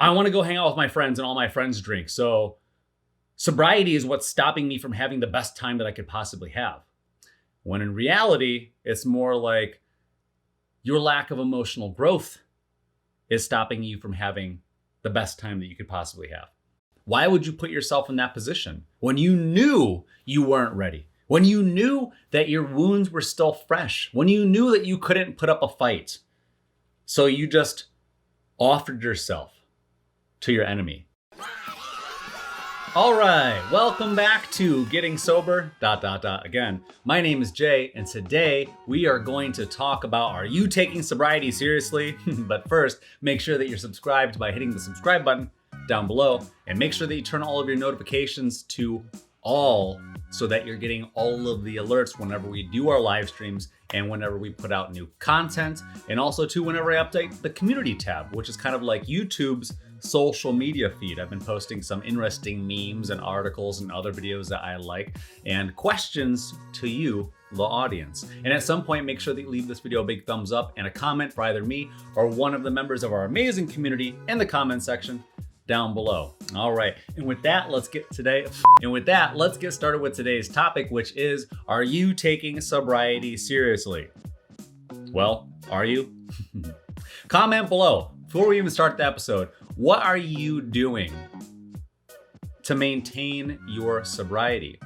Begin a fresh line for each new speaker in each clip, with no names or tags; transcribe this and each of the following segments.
I want to go hang out with my friends and all my friends drink. So sobriety is what's stopping me from having the best time that I could possibly have. When in reality, it's more like your lack of emotional growth is stopping you from having the best time that you could possibly have. Why would you put yourself in that position when you knew you weren't ready? When you knew that your wounds were still fresh? When you knew that you couldn't put up a fight? So you just offered yourself to your enemy. All right, welcome back to Getting Sober, ... Again, my name is Jay, and today we are going to talk about, are you taking sobriety seriously? But first, make sure that you're subscribed by hitting the subscribe button down below, and make sure that you turn all of your notifications to all so that you're getting all of the alerts whenever we do our live streams and whenever we put out new content, and also too whenever I update the community tab, which is kind of like YouTube's social media feed. I've been posting some interesting memes and articles and other videos that I like and questions to you, the audience. And at some point, make sure that you leave this video a big thumbs up and a comment for either me or one of the members of our amazing community in the comment section down below. All right, and with that, let's get started with today's topic, which is, are you taking sobriety seriously? Well, are you? Comment below before we even start the episode. What are you doing to maintain your sobriety?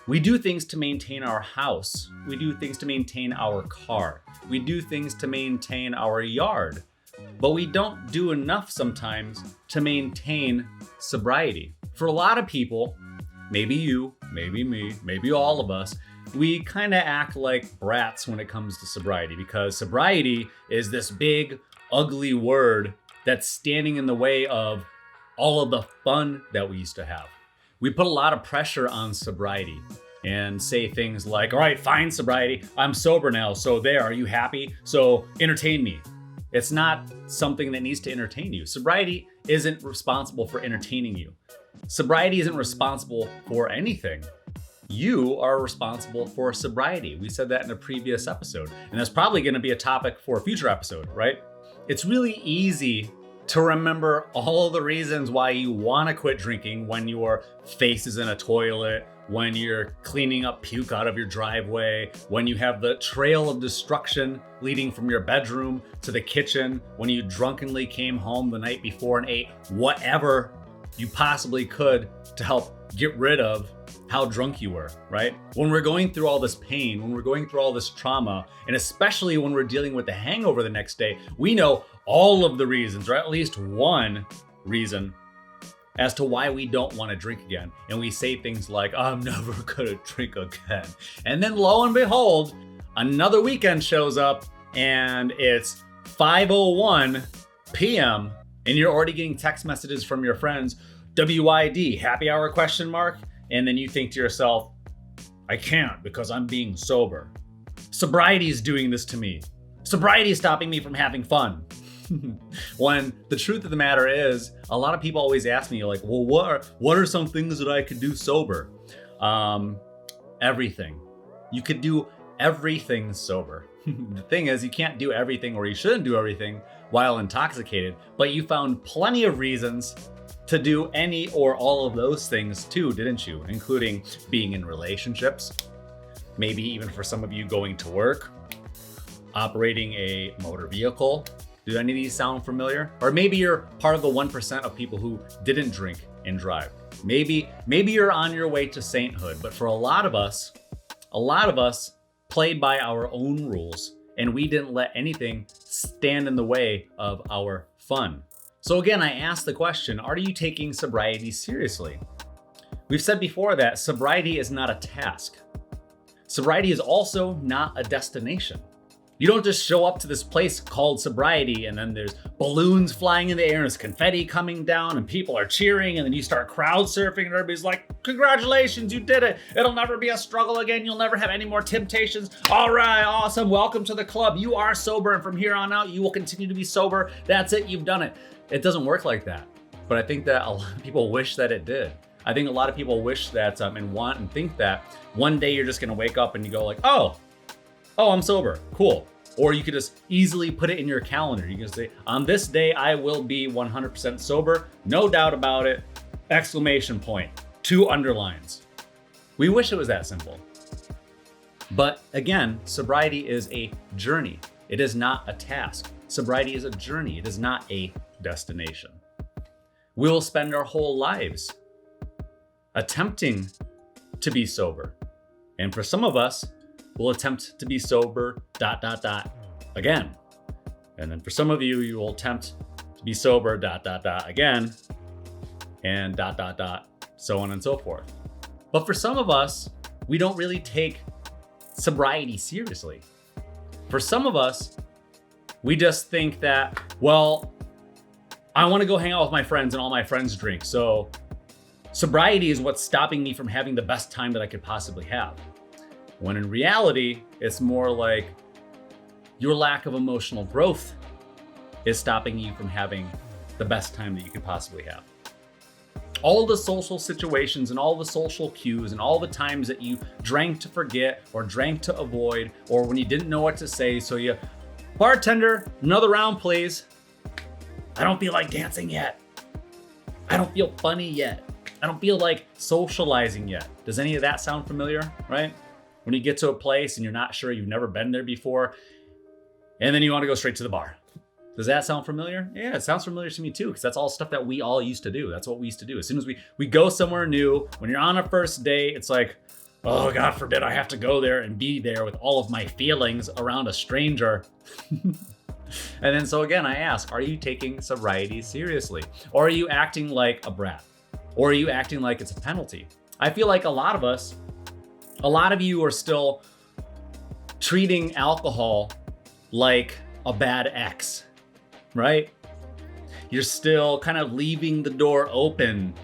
We do things to maintain our house. We do things to maintain our car. We do things to maintain our yard. But we don't do enough sometimes to maintain sobriety. For a lot of people, maybe you, maybe me, maybe all of us, we kind of act like brats when it comes to sobriety, because sobriety is this big, ugly word that's standing in the way of all of the fun that we used to have. We put a lot of pressure on sobriety and say things like, all right, fine, sobriety, I'm sober now, so there, are you happy? So entertain me. It's not something that needs to entertain you. Sobriety isn't responsible for entertaining you. Sobriety isn't responsible for anything. You are responsible for sobriety. We said that in a previous episode, and that's probably going to be a topic for a future episode, right? It's really easy to remember all the reasons why you want to quit drinking when your face is in a toilet, when you're cleaning up puke out of your driveway, when you have the trail of destruction leading from your bedroom to the kitchen, when you drunkenly came home the night before and ate whatever you possibly could to help get rid of how drunk you were, right? When we're going through all this pain, when we're going through all this trauma, and especially when we're dealing with the hangover the next day, we know all of the reasons, or at least one reason as to why we don't want to drink again. And we say things like, I'm never gonna drink again. And then lo and behold, another weekend shows up and it's 5:01 p.m. and you're already getting text messages from your friends, WID, happy hour ? And then you think to yourself, I can't because I'm being sober. Sobriety is doing this to me. Sobriety is stopping me from having fun. When the truth of the matter is, a lot of people always ask me, like, well, what are some things that I could do sober? Everything. You could do everything sober. The thing is, you can't do everything, or you shouldn't do everything while intoxicated, but you found plenty of reasons to do any or all of those things too, didn't you? Including being in relationships, maybe even for some of you going to work, operating a motor vehicle. Do any of these sound familiar? Or maybe you're part of the 1% of people who didn't drink and drive. Maybe you're on your way to sainthood, but for a lot of us played by our own rules, and we didn't let anything stand in the way of our fun. So again, I asked the question, are you taking sobriety seriously? We've said before that sobriety is not a task. Sobriety is also not a destination. You don't just show up to this place called sobriety and then there's balloons flying in the air and there's confetti coming down and people are cheering, and then you start crowd surfing and everybody's like, congratulations, you did it. It'll never be a struggle again. You'll never have any more temptations. All right, awesome. Welcome to the club. You are sober, and from here on out, you will continue to be sober. That's it. You've done it. It doesn't work like that. But I think that a lot of people wish that it did. I think a lot of people wish that and want and think that one day you're just going to wake up and you go like, oh, I'm sober. Cool. Or you could just easily put it in your calendar. You can say, on this day, I will be 100% sober. No doubt about it. Exclamation point. 2 underlines. We wish it was that simple. But again, sobriety is a journey. It is not a task. Sobriety is a journey. It is not a destination. We will spend our whole lives attempting to be sober. And for some of us, we'll attempt to be sober, ... again. And then for some of you, you will attempt to be sober, ... again, and ... so on and so forth. But for some of us, we don't really take sobriety seriously. For some of us, we just think that, well, I want to go hang out with my friends and all my friends drink. So sobriety is what's stopping me from having the best time that I could possibly have. When in reality, it's more like your lack of emotional growth is stopping you from having the best time that you could possibly have. All the social situations and all the social cues and all the times that you drank to forget or drank to avoid, or when you didn't know what to say, so you, bartender, another round please. I don't feel like dancing yet. I don't feel funny yet. I don't feel like socializing yet. Does any of that sound familiar, right? When you get to a place and you're not sure, you've never been there before, and then you want to go straight to the bar. Does that sound familiar? Yeah, it sounds familiar to me too, because that's all stuff that we all used to do. That's what we used to do. As soon as we go somewhere new, when you're on a first date, it's like, oh, God forbid I have to go there and be there with all of my feelings around a stranger. And then so again, I ask, are you taking sobriety seriously? Or are you acting like a brat? Or are you acting like it's a penalty? I feel like a lot of you are still treating alcohol like a bad ex, right? You're still kind of leaving the door open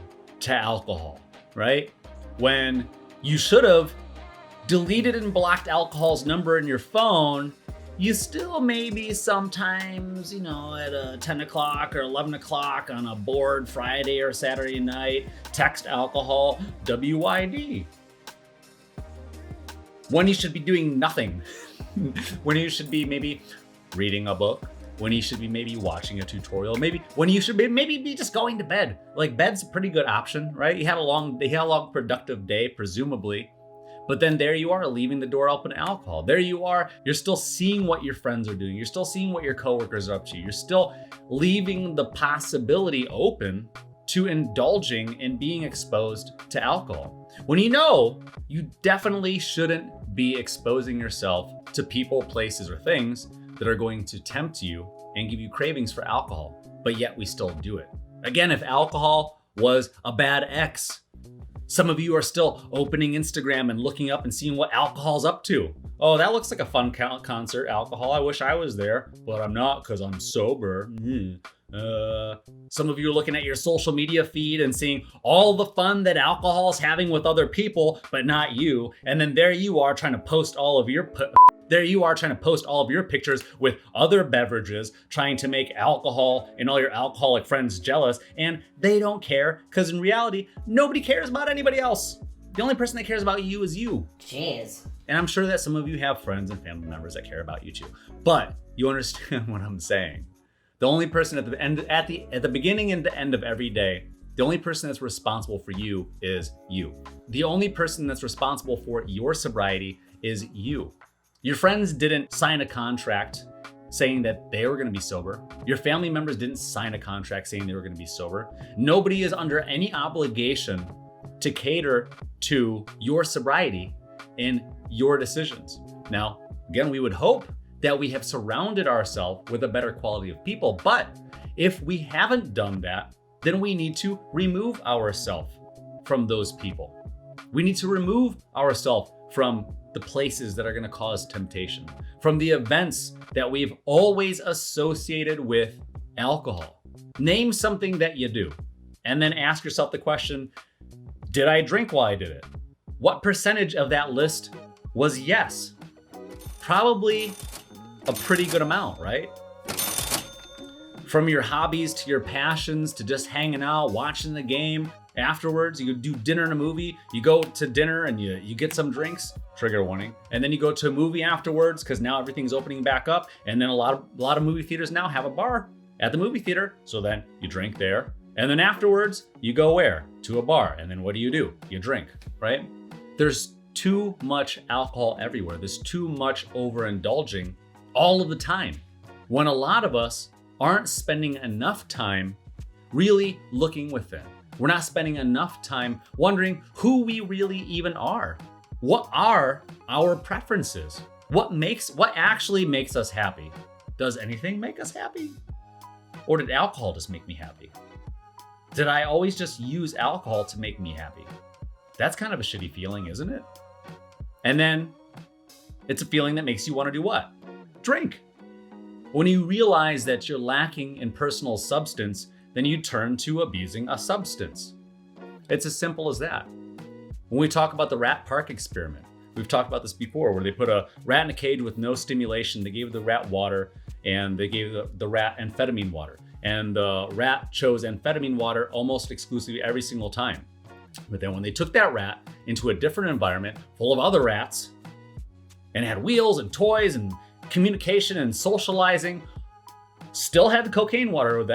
to alcohol, right? When you should have deleted and blocked alcohol's number in your phone, you still maybe sometimes, at 10 o'clock or 11 o'clock on a bored Friday or Saturday night, text alcohol, WYD. When you should be doing nothing. When you should be maybe reading a book. When you should be maybe watching a tutorial. Maybe when you should be just going to bed. Like, bed's a pretty good option, right? You had a long productive day, presumably. But then there you are, leaving the door open to alcohol. There you are, you're still seeing what your friends are doing. You're still seeing what your coworkers are up to. You're still leaving the possibility open to indulging and being exposed to alcohol. When you definitely shouldn't be exposing yourself to people, places, or things that are going to tempt you and give you cravings for alcohol, but yet we still do it. Again, if alcohol was a bad ex, some of you are still opening Instagram and looking up and seeing what alcohol's up to. Oh, that looks like a fun concert, alcohol. I wish I was there, but I'm not because I'm sober. Some of you are looking at your social media feed and seeing all the fun that alcohol is having with other people, but not you. And then there you are trying to post all of your pictures with other beverages, trying to make alcohol and all your alcoholic friends jealous, and they don't care, because in reality, nobody cares about anybody else. The only person that cares about you is you.
Jeez.
And I'm sure that some of you have friends and family members that care about you too. But you understand what I'm saying. The only person at the beginning and the end of every day, the only person that's responsible for you is you. The only person that's responsible for your sobriety is you. Your friends didn't sign a contract saying that they were going to be sober. Your family members didn't sign a contract saying they were going to be sober. Nobody is under any obligation to cater to your sobriety and your decisions. Now, again, we would hope that we have surrounded ourselves with a better quality of people, but if we haven't done that, then we need to remove ourselves from those people. We need to remove ourselves from the places that are going to cause temptation, from the events that we've always associated with alcohol. Name something that you do, and then ask yourself the question, did I drink while I did it? What percentage of that list was yes? Probably a pretty good amount, right? From your hobbies to your passions to just hanging out, watching the game. Afterwards, you do dinner and a movie. You go to dinner and you get some drinks. trigger warning. And then you go to a movie afterwards because now everything's opening back up. And then a lot of movie theaters now have a bar at the movie theater. So then you drink there. And then afterwards, you go where? To a bar. And then what do? You drink, right? There's too much alcohol everywhere. There's too much overindulging all of the time. When a lot of us aren't spending enough time really looking within. We're not spending enough time wondering who we really even are. What are our preferences? What actually makes us happy? Does anything make us happy? Or did alcohol just make me happy? Did I always just use alcohol to make me happy? That's kind of a shitty feeling, isn't it? And then it's a feeling that makes you want to do what? Drink. When you realize that you're lacking in personal substance, then you turn to abusing a substance. It's as simple as that. When we talk about the rat park experiment, we've talked about this before, where they put a rat in a cage with no stimulation. They gave the rat water and they gave the rat amphetamine water. And the rat chose amphetamine water almost exclusively every single time. But then when they took that rat into a different environment full of other rats and had wheels and toys and communication and socializing, still had the cocaine water or the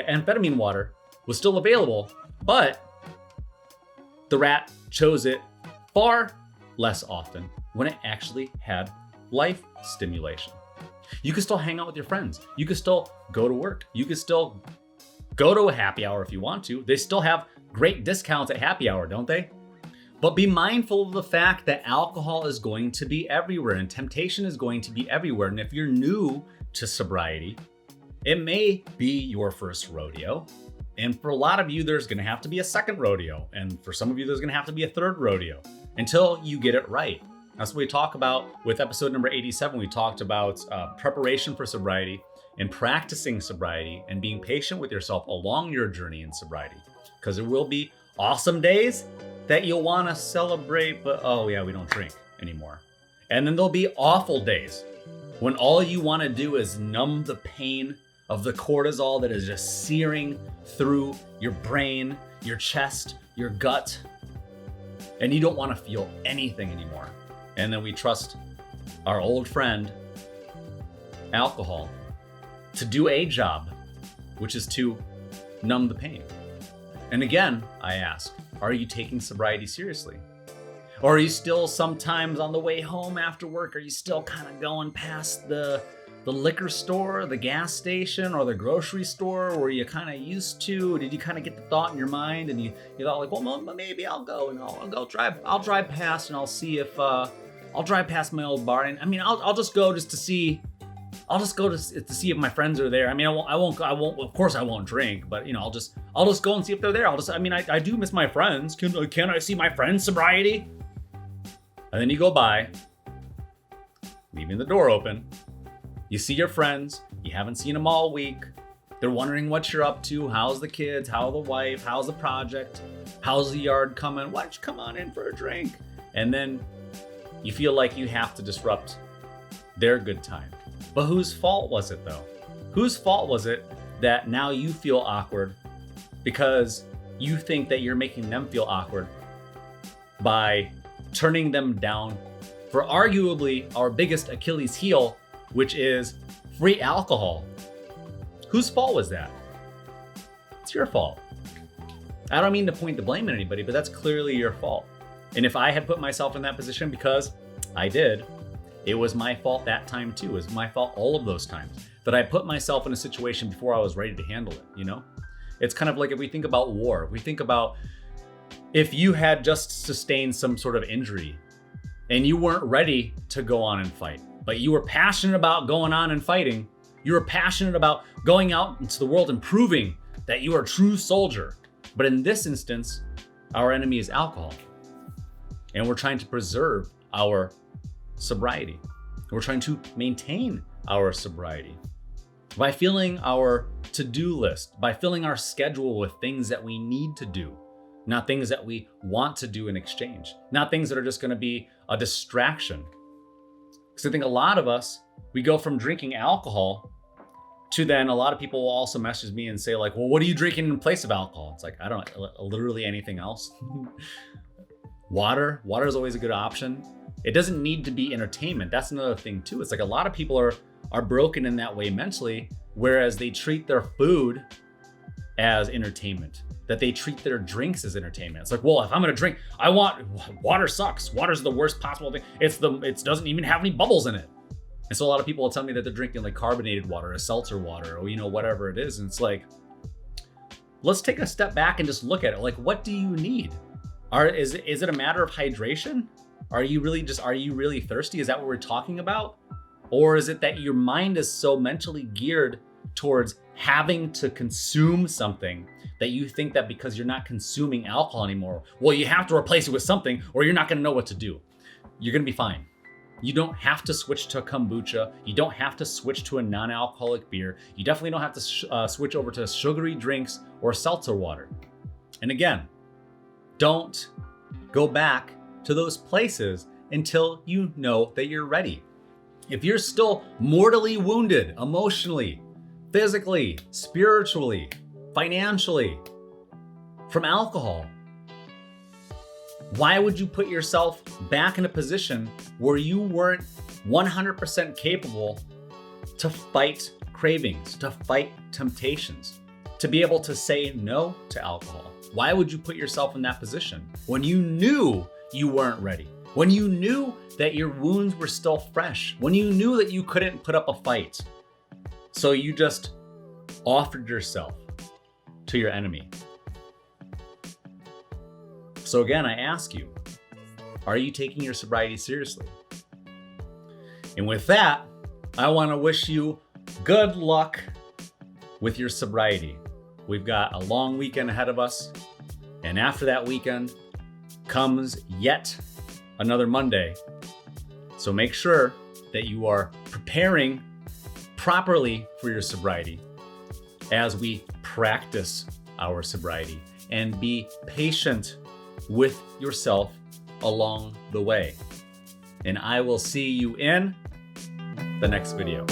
amphetamine water was still available, but the rat chose it far less often when it actually had life stimulation. You could still hang out with your friends. You could still go to work. You could still go to a happy hour if you want to. They still have great discounts at happy hour, don't they? But be mindful of the fact that alcohol is going to be everywhere and temptation is going to be everywhere. And if you're new to sobriety, it may be your first rodeo. And for a lot of you, there's going to have to be a second rodeo. And for some of you, there's going to have to be a third rodeo until you get it right. That's what we talk about with episode number 87. We talked about preparation for sobriety and practicing sobriety and being patient with yourself along your journey in sobriety. Because there will be awesome days that you'll want to celebrate, but oh yeah, we don't drink anymore. And then there'll be awful days when all you want to do is numb the pain of the cortisol that is just searing through your brain, your chest, your gut, and you don't want to feel anything anymore. And then we trust our old friend, alcohol, to do a job, which is to numb the pain. And again, I ask, are you taking sobriety seriously? Or are you still sometimes on the way home after work, are you still kind of going past the liquor store, the gas station, or the grocery store where you kind of used to? Did you kind of get the thought in your mind and you thought like, well, maybe I'll go and I'll drive past and I'll see if I'll drive past my old bar. And I mean, I'll just go just to see. I'll just go to see if my friends are there. I mean, I won't. Of course, I won't drink, but you know, I'll just go and see if they're there. I do miss my friends. Can I see my friends' sobriety? And then you go by, leaving the door open. You see your friends. You haven't seen them all week. They're wondering what you're up to. How's the kids? How's the wife? How's the project? How's the yard coming? Why don't you come on in for a drink? And then you feel like you have to disrupt their good time. But whose fault was it though? Whose fault was it that now you feel awkward because you think that you're making them feel awkward by turning them down for arguably our biggest Achilles heel, which is free alcohol? Whose fault was that? It's your fault. I don't mean to point the blame at anybody, but that's clearly your fault. And if I had put myself in that position, because I did, it was my fault that time too. It was my fault all of those times that I put myself in a situation before I was ready to handle it, you know? It's kind of like if we think about war, we think about if you had just sustained some sort of injury and you weren't ready to go on and fight, but you were passionate about going on and fighting. You were passionate about going out into the world and proving that you are a true soldier. But in this instance, our enemy is alcohol. And we're trying to preserve our sobriety. We're trying to maintain our sobriety by filling our to-do list, by filling our schedule with things that we need to do, not things that we want to do in exchange, not things that are just going to be a distraction. Because I think a lot of us, we go from drinking alcohol to then a lot of people will also message me and say like, well, what are you drinking in place of alcohol? It's like, I don't know, literally anything else. Water is always a good option. It doesn't need to be entertainment. That's another thing too. It's like a lot of people are broken in that way mentally, whereas they treat their food as entertainment, that they treat their drinks as entertainment. It's like, well, if I'm gonna drink, water sucks. Water's the worst possible thing. It doesn't even have any bubbles in it. And so a lot of people will tell me that they're drinking like carbonated water, or seltzer water, or whatever it is. And it's like, let's take a step back and just look at it. Like, what do you need? Is it a matter of hydration? Are you really thirsty? Is that what we're talking about? Or is it that your mind is so mentally geared towards having to consume something that you think that because you're not consuming alcohol anymore, well, you have to replace it with something or you're not gonna know what to do. You're gonna be fine. You don't have to switch to kombucha. You don't have to switch to a non-alcoholic beer. You definitely don't have to switch over to sugary drinks or seltzer water. And again, don't go back to those places until you know that you're ready. If you're still mortally wounded emotionally, physically, spiritually, financially from alcohol, why would you put yourself back in a position where you weren't 100% capable to fight cravings, to fight temptations, to be able to say no to alcohol? Why would you put yourself in that position when you knew you weren't ready? When you knew that your wounds were still fresh? When you knew that you couldn't put up a fight? So you just offered yourself to your enemy. So again, I ask you, are you taking your sobriety seriously? And with that, I want to wish you good luck with your sobriety. We've got a long weekend ahead of us. And after that weekend comes yet another Monday. So make sure that you are preparing properly for your sobriety as we practice our sobriety, and be patient with yourself along the way. And I will see you in the next video.